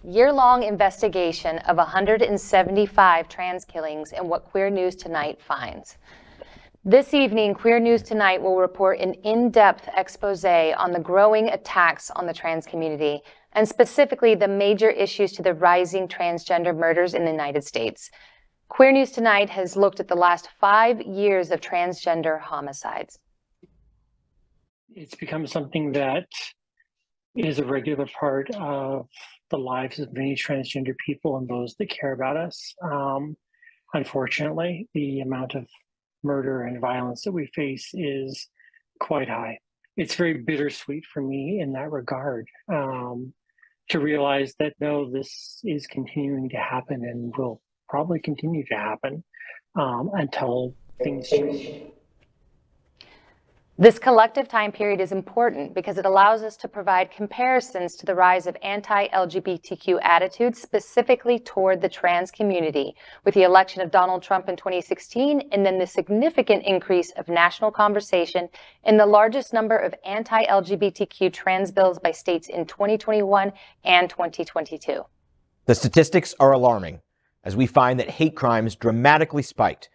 Year-long investigation of 175 trans killings and what Queer News Tonight finds. This evening, Queer News Tonight will report an in-depth expose on the growing attacks on the trans community, and specifically the major issues to the rising transgender murders in the United States. Queer News Tonight has looked at the last 5 years of transgender homicides. It's become something that is a regular part of the lives of many transgender people and those that care about us. Unfortunately, the amount of murder and violence that we face is quite high. It's very bittersweet for me in that regard, to realize that no, this is continuing to happen and will probably continue to happen until things change. This collective time period is important because it allows us to provide comparisons to the rise of anti-LGBTQ attitudes specifically toward the trans community, with the election of Donald Trump in 2016 and then the significant increase of national conversation in the largest number of anti-LGBTQ trans bills by states in 2021 and 2022. The statistics are alarming as we find that hate crimes dramatically spiked.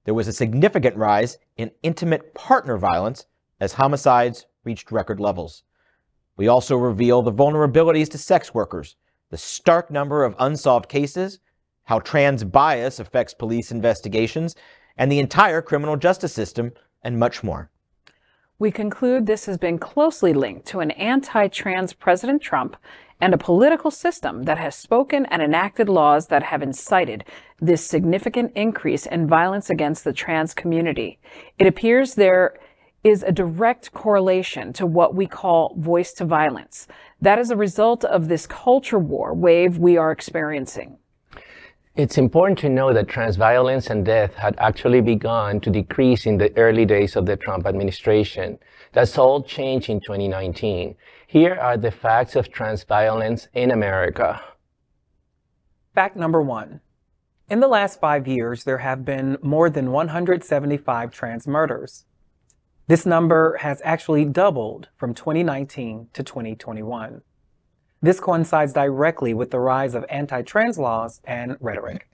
There was a significant rise in intimate partner violence as homicides reached record levels. We also reveal the vulnerabilities to sex workers, the stark number of unsolved cases, how trans bias affects police investigations, and the entire criminal justice system, and much more. We conclude this has been closely linked to an anti-trans President Trump and a political system that has spoken and enacted laws that have incited this significant increase in violence against the trans community. It appears there is a direct correlation to what we call voice to violence. That is a result of this culture war wave we are experiencing. It's important to know that trans violence and death had actually begun to decrease in the early days of the Trump administration. That's all changed in 2019. Here are the facts of trans violence in America. Fact number 1. In the last 5 years, there have been more than 175 trans murders. This number has actually doubled from 2019 to 2021. This coincides directly with the rise of anti-trans laws and rhetoric.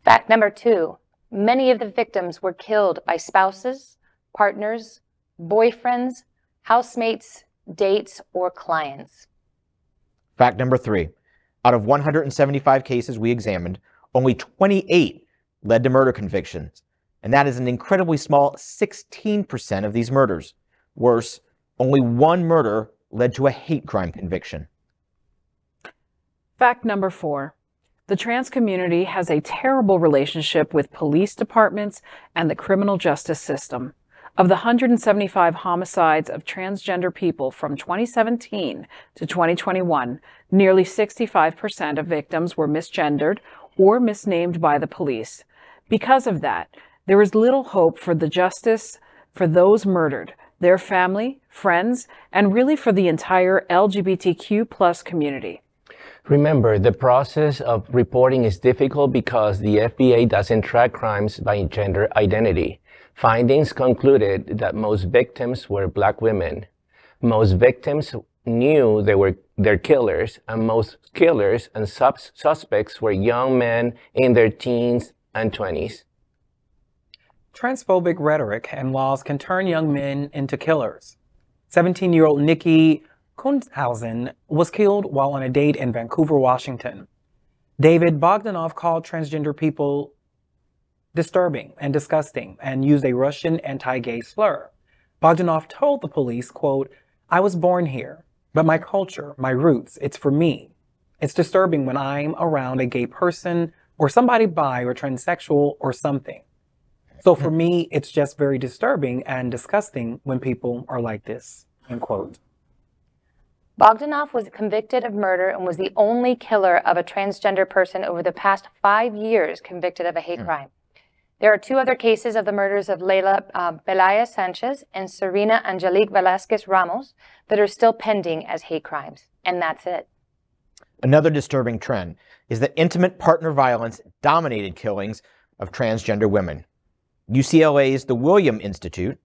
Fact number 2. Many of the victims were killed by spouses, partners, boyfriends, housemates, dates, or clients. Fact number 3. Out of 175 cases we examined, only 28 led to murder convictions, and that is an incredibly small 16% of these murders. Worse, only one murder led to a hate crime conviction. Fact number 4. The trans community has a terrible relationship with police departments and the criminal justice system. Of the 175 homicides of transgender people from 2017 to 2021, nearly 65% of victims were misgendered or misnamed by the police. Because of that, there is little hope for the justice for those murdered, their family, friends, and really for the entire LGBTQ+ community. Remember, the process of reporting is difficult because the FBI doesn't track crimes by gender identity. Findings concluded that most victims were Black women. Most victims knew they were their killers, and most killers and suspects were young men in their teens and 20s. Transphobic rhetoric and laws can turn young men into killers. 17-year-old Nikki Kuhnhausen was killed while on a date in Vancouver, Washington. David Bogdanov called transgender people disturbing and disgusting and used a Russian anti-gay slur. Bogdanov told the police, quote, "I was born here, but my culture, my roots, it's for me. It's disturbing when I'm around a gay person or somebody bi or transsexual or something. So for me, it's just very disturbing and disgusting when people are like this," end quote. Bogdanov was convicted of murder and was the only killer of a transgender person over the past 5 years convicted of a hate crime. There are 2 other cases of the murders of Leila Belaya Sanchez and Serena Angelique Velasquez Ramos that are still pending as hate crimes. And that's it. Another disturbing trend is that intimate partner violence dominated killings of transgender women. UCLA's The William Institute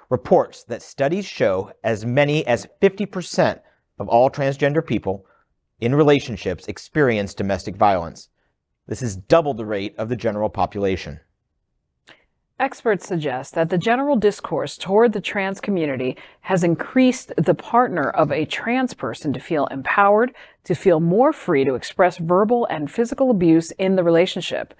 reports that studies show as many as 50% of all transgender people in relationships experience domestic violence. This is double the rate of the general population. Experts suggest that the general discourse toward the trans community has increased the partner of a trans person to feel empowered, to feel more free to express verbal and physical abuse in the relationship.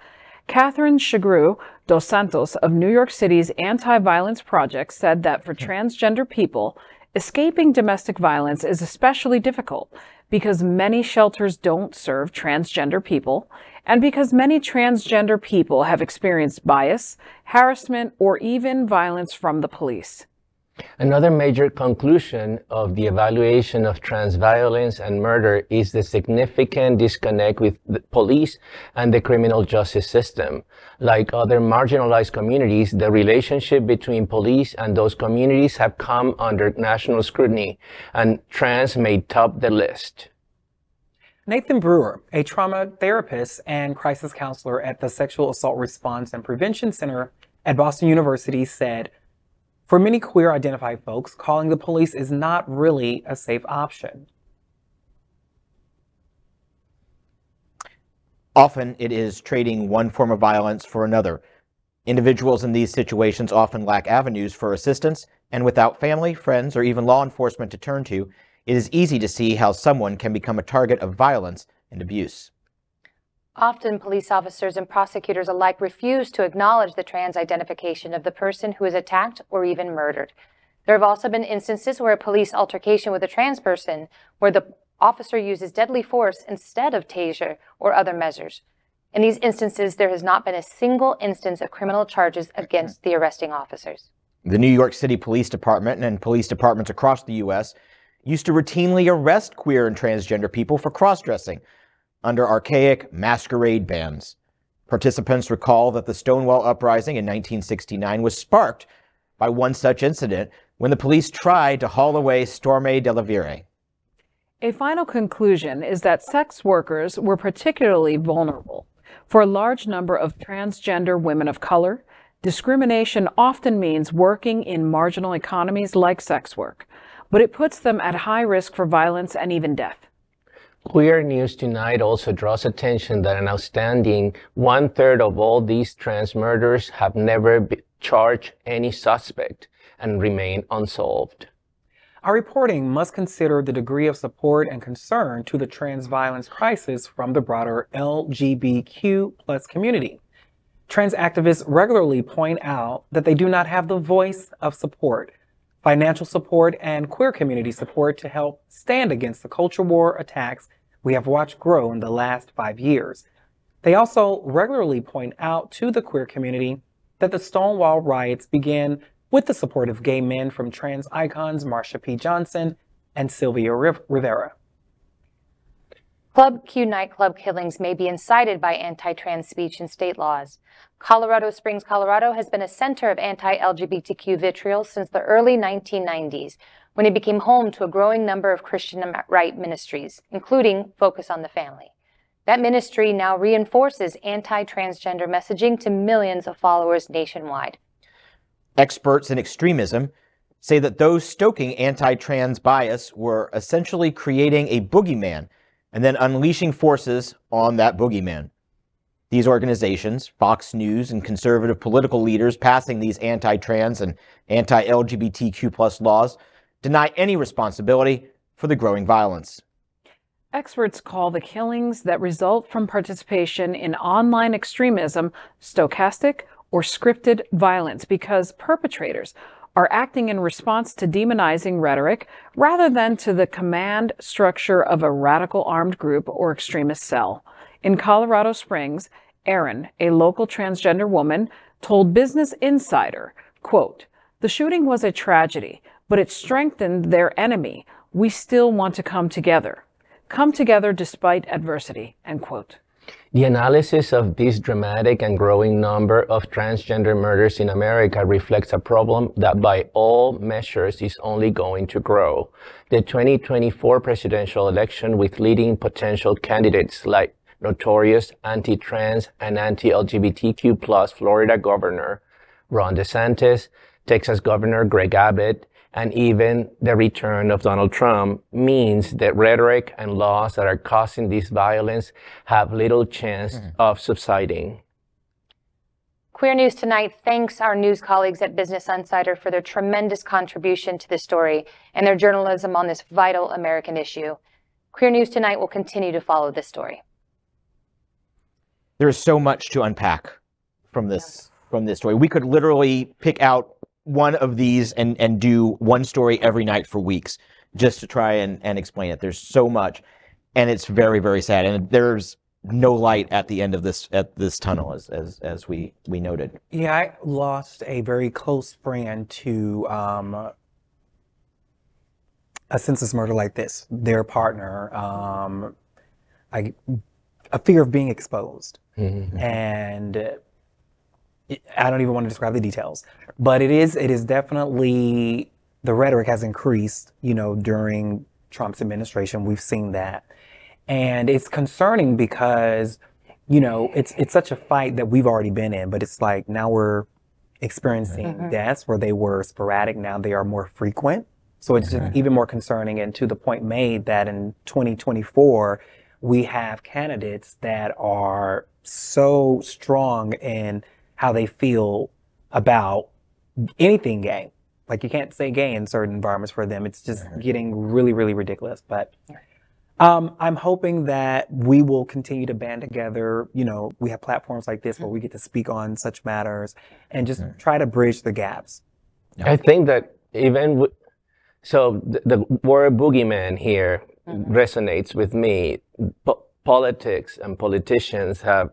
Catherine Shagru dos Santos of New York City's Anti-Violence Project said that for transgender people, escaping domestic violence is especially difficult because many shelters don't serve transgender people, and because many transgender people have experienced bias, harassment, or even violence from the police. Another major conclusion of the evaluation of trans violence and murder is the significant disconnect with the police and the criminal justice system. Like other marginalized communities, the relationship between police and those communities have come under national scrutiny, and trans may top the list. Nathan Brewer, a trauma therapist and crisis counselor at the Sexual Assault Response and Prevention Center at Boston University, said, "For many queer identified folks, calling the police is not really a safe option." Often it is trading one form of violence for another. Individuals in these situations often lack avenues for assistance, and without family, friends, or even law enforcement to turn to, it is easy to see how someone can become a target of violence and abuse. Often, police officers and prosecutors alike refuse to acknowledge the trans identification of the person who is attacked or even murdered. There have also been instances where a police altercation with a trans person where the officer uses deadly force instead of taser or other measures. In these instances, there has not been a single instance of criminal charges against the arresting officers. The New York City Police Department and police departments across the U.S. used to routinely arrest queer and transgender people for cross-dressing under archaic masquerade bans. Participants recall that the Stonewall Uprising in 1969 was sparked by one such incident when the police tried to haul away Storme de la Vire. A final conclusion is that sex workers were particularly vulnerable. For a large number of transgender women of color, discrimination often means working in marginal economies like sex work, but it puts them at high risk for violence and even death. Queer News Tonight also draws attention that an outstanding 1/3 of all these trans murders have never charged any suspect and remain unsolved. Our reporting must consider the degree of support and concern to the trans violence crisis from the broader LGBTQ+ community. Trans activists regularly point out that they do not have the voice of support, financial support, and queer community support to help stand against the culture war attacks we have watched grow in the last 5 years. They also regularly point out to the queer community that the Stonewall riots began with the support of gay men from trans icons Marsha P. Johnson and Sylvia Rivera. Club Q nightclub killings may be incited by anti-trans speech and state laws. Colorado Springs, Colorado has been a center of anti-LGBTQ vitriol since the early 1990s, when it became home to a growing number of Christian right ministries, including Focus on the Family. That ministry now reinforces anti-transgender messaging to millions of followers nationwide. Experts in extremism say that those stoking anti-trans bias were essentially creating a boogeyman and then unleashing forces on that boogeyman. These organizations, Fox News, and conservative political leaders passing these anti-trans and anti-LGBTQ+ laws deny any responsibility for the growing violence. Experts call the killings that result from participation in online extremism stochastic or scripted violence because perpetrators are acting in response to demonizing rhetoric rather than to the command structure of a radical armed group or extremist cell. In Colorado Springs, Erin, a local transgender woman, told Business Insider, quote, "The shooting was a tragedy, but it strengthened their enemy. We still want to come together. Come together despite adversity," end quote. The analysis of this dramatic and growing number of transgender murders in America reflects a problem that by all measures is only going to grow. The 2024 presidential election, with leading potential candidates like notorious anti-trans and anti-LGBTQ+ Florida Governor Ron DeSantis, Texas Governor Greg Abbott, And even the return of Donald Trump means that rhetoric and laws that are causing this violence have little chance of subsiding. Queer News Tonight thanks our news colleagues at Business Insider for their tremendous contribution to this story and their journalism on this vital American issue. Queer News Tonight will continue to follow this story. There is so much to unpack from this story. We could literally pick out one of these and do one story every night for weeks just to try and explain it. There's so much, and it's very, very sad. And there's no light at the end of this tunnel, as we noted. Yeah, I lost a very close friend to a senseless murder like this. Their partner, a fear of being exposed, and I don't even want to describe the details, but it is definitely, the rhetoric has increased, during Trump's administration. We've seen that. And it's concerning because, it's such a fight that we've already been in, but it's like now we're experiencing deaths where they were sporadic. Now they are more frequent. So it's just even more concerning. And to the point made that in 2024, we have candidates that are so strong in how they feel about anything gay. Like, you can't say gay in certain environments for them. It's just getting really, really ridiculous. But I'm hoping that we will continue to band together. We have platforms like this where we get to speak on such matters and just try to bridge the gaps. I think that even so, the word boogeyman here resonates with me. Politics and politicians have,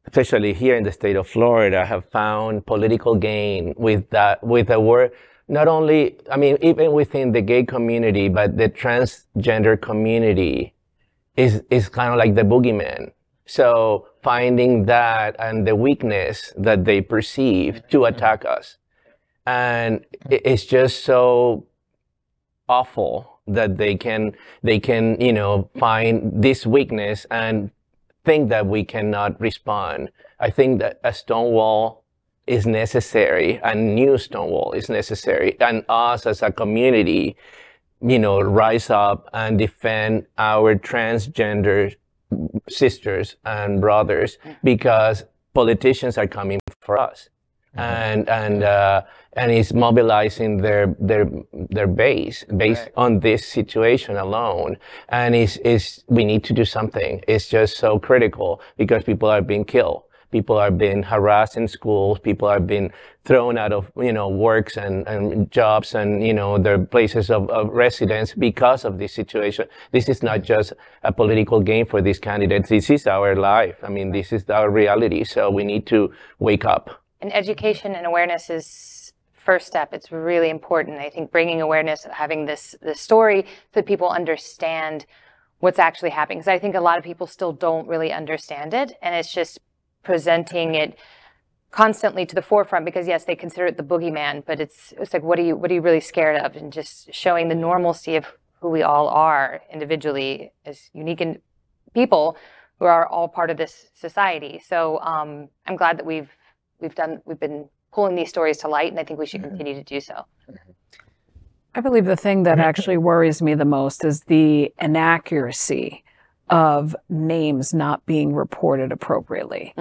especially here in the state of Florida, have found political gain with the word. Not only, even within the gay community, but the transgender community is kind of like the boogeyman. So finding that and the weakness that they perceive to attack us. And it's just so awful that they can, find this weakness and think that we cannot respond. I think that a Stonewall is necessary, a new Stonewall is necessary, and us as a community, rise up and defend our transgender sisters and brothers, because politicians are coming for us. And it's mobilizing their base based on this situation alone. And we need to do something. It's just so critical because people are being killed. People are being harassed in schools. People are being thrown out of, works and jobs and, their places of residence because of this situation. This is not just a political game for these candidates. This is our life. This is our reality. So we need to wake up. And education and awareness is first step. It's really important. I think bringing awareness, having this story so that people understand what's actually happening. Because I think a lot of people still don't really understand it. And it's just presenting it constantly to the forefront, because yes, they consider it the boogeyman, but it's like, what are you really scared of? And just showing the normalcy of who we all are individually as unique people who are all part of this society. So I'm glad that we've been pulling these stories to light, and I think we should continue to do so. I believe the thing that actually worries me the most is the inaccuracy of names not being reported appropriately.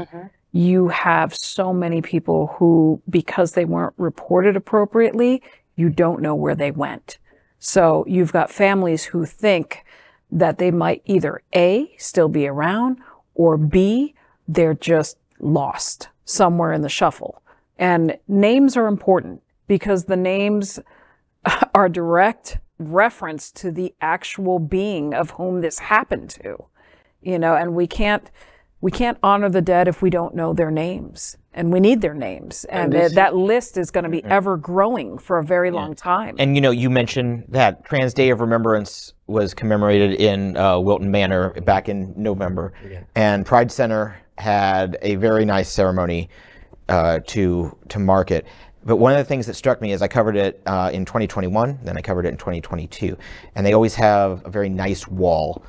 You have so many people who, because they weren't reported appropriately, you don't know where they went. So you've got families who think that they might either A, still be around, or B, they're just lost somewhere in the shuffle. And names are important because the names are direct reference to the actual being of whom this happened to, and we can't honor the dead if we don't know their names, and we need their names. And that list is going to be ever growing for a very long time. And, you mentioned that Trans Day of Remembrance was commemorated in Wilton Manor back in November. And Pride Center had a very nice ceremony to mark it. But one of the things that struck me is I covered it in 2021, then I covered it in 2022. And they always have a very nice wall.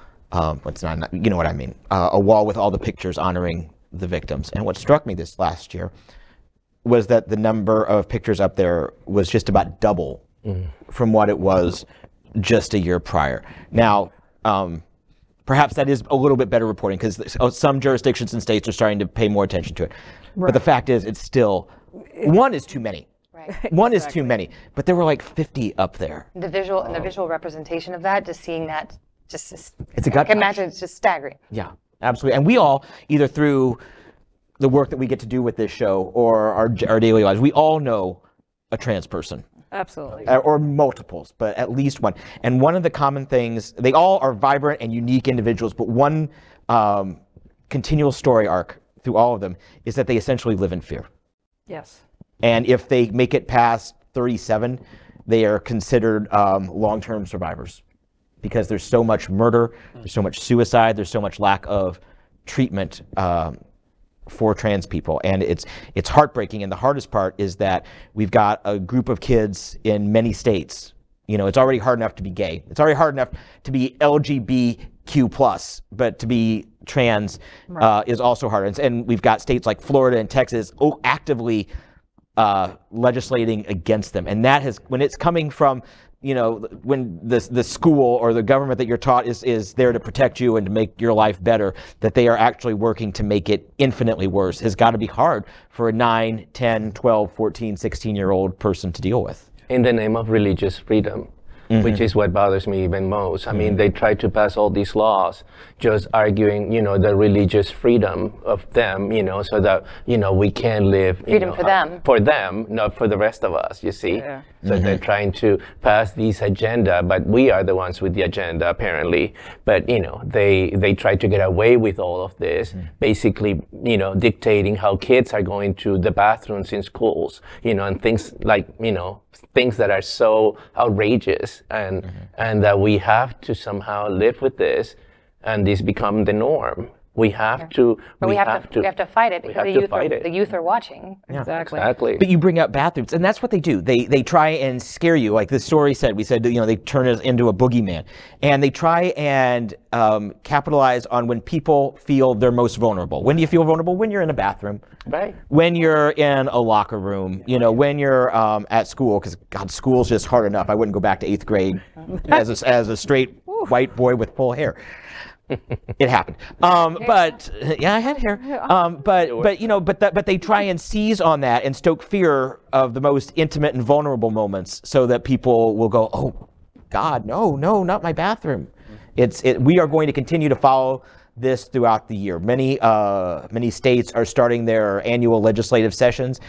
It's not, you know what I mean, a wall with all the pictures honoring the victims. And what struck me this last year was that the number of pictures up there was just about double from what it was just a year prior. Now, perhaps that is a little bit better reporting because some jurisdictions and states are starting to pay more attention to it. Right. But the fact is, it's still, one is too many. Right. One is too many. But there were like 50 up there. The visual representation of that, just seeing that, it's a gut I can imagine it's just staggering. Yeah, absolutely. And we all, either through the work that we get to do with this show or our daily lives, we all know a trans person. Absolutely. Or multiples, but at least one. And one of the common things, they all are vibrant and unique individuals, but one continual story arc through all of them is that they essentially live in fear. Yes. And if they make it past 37, they are considered long-term survivors because there's so much murder, there's so much suicide, there's so much lack of treatment for trans people, and it's heartbreaking. And the hardest part is that we've got a group of kids in many states. You know, it's already hard enough to be gay. It's already hard enough to be LGBTQ+, but to be trans is also hard. And we've got states like Florida and Texas actively legislating against them. And that has, when it's coming from, you know, when the school or the government that you're taught is there to protect you and to make your life better, that they are actually working to make it infinitely worse, has got to be hard for a 9, 10, 12, 14, 16-year-old person to deal with. In the name of religious freedom, which is what bothers me even most. I mean, they try to pass all these laws just arguing, you know, the religious freedom of them, you know, so that, you know, we can live freedom for them. For them, not for the rest of us, you see. Yeah. So they're trying to pass this agenda, but we are the ones with the agenda, apparently. But, you know, they try to get away with all of this, basically, you know, dictating how kids are going to the bathrooms in schools, you know, and things like, you know, things that are so outrageous, and that we have to somehow live with this, and this become the norm. We have to. But we have to fight it because the youth are watching. Yeah. Exactly. But you bring up bathrooms, and that's what they do. They try and scare you, like the story said. We said, you know, they turn us into a boogeyman, and they try and capitalize on when people feel they're most vulnerable. When do you feel vulnerable? When you're in a bathroom, right? When you're in a locker room, you know, when you're at school, because God, school's just hard enough. I wouldn't go back to 8th grade as a straight white boy with full hair. It happened. But yeah, I had hair. But you know, but they try and seize on that and stoke fear of the most intimate and vulnerable moments, so that people will go, oh, God, no, not my bathroom. We are going to continue to follow this throughout the year. Many states are starting their annual legislative sessions.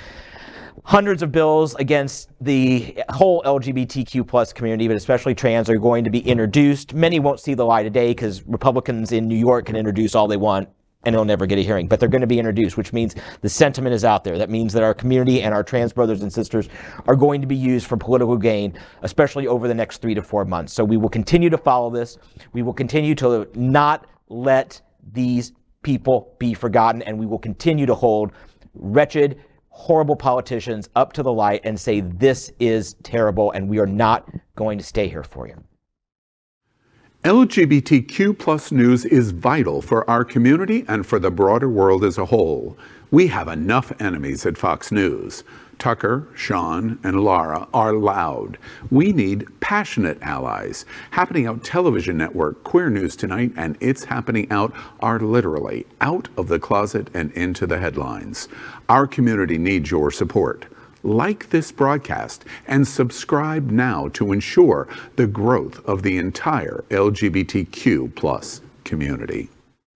Hundreds of bills against the whole LGBTQ+ community, but especially trans, are going to be introduced. Many won't see the light of day because Republicans in New York can introduce all they want and they'll never get a hearing. But they're going to be introduced, which means the sentiment is out there. That means that our community and our trans brothers and sisters are going to be used for political gain, especially over the next 3 to 4 months. So we will continue to follow this. We will continue to not let these people be forgotten, and we will continue to hold wretched, horrible politicians up to the light and say, this is terrible and we are not going to stay here for you. LGBTQ+ news is vital for our community and for the broader world as a whole. We have enough enemies at Fox News. Tucker, Sean, and Lara are loud. We need passionate allies. Happening Out television network, Queer News Tonight, and It's Happening Out are literally out of the closet and into the headlines. Our community needs your support. Like this broadcast and subscribe now to ensure the growth of the entire LGBTQ+ community.